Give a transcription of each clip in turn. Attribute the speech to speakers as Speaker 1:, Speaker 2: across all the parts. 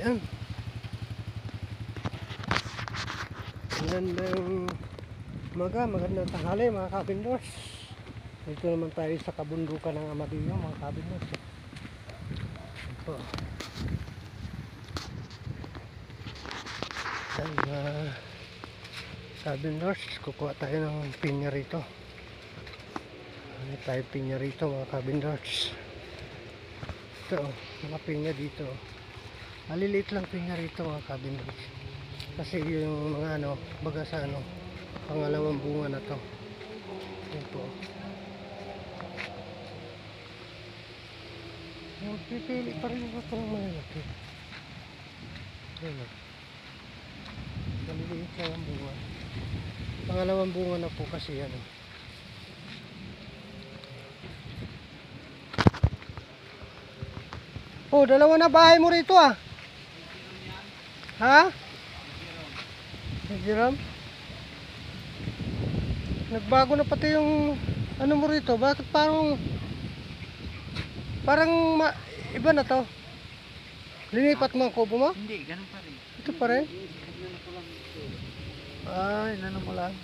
Speaker 1: Ayan. Magandang umaga, magandang tanghali mga kabindors. Dito naman tayo sa kabundukan ng Amadillo mga kabindors. Ito. Ayan mga kabindors, kukuha tayo ng pinya rito. Ano tayo pinya rito mga kabindors. Ito, mga pinya dito. Maliliit lang pinya rito mga kabindors. Kasi yung mga ano, baga sa ano, pangalawang bunga na to. Yan po. Yung pipili pa rin ako ng malalaki. Yan o. Maliliit lang ang bunga. Pangalawang bunga na po kasi yan o. Oh, dalawa na bahay mo rito ah. Ha? Jerome? Nagbago na pati yung ano mo rito. Bakit parang iba na to? Linipat mo ang kubo mo?
Speaker 2: Hindi, ganun pa rin.
Speaker 1: Ito pa rin? Ay, ano mo lang.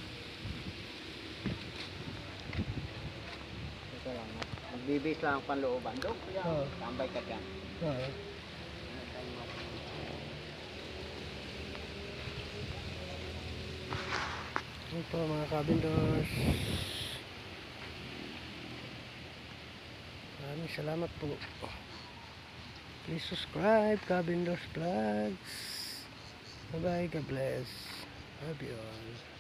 Speaker 2: Ito lang. Magbibis lang ang panlooban. Dok, tambay ka dyan.
Speaker 1: Ito mga kabindors. Maraming salamat po. Please subscribe Kabindors Vlogs. Bye bye, God bless. Love you all.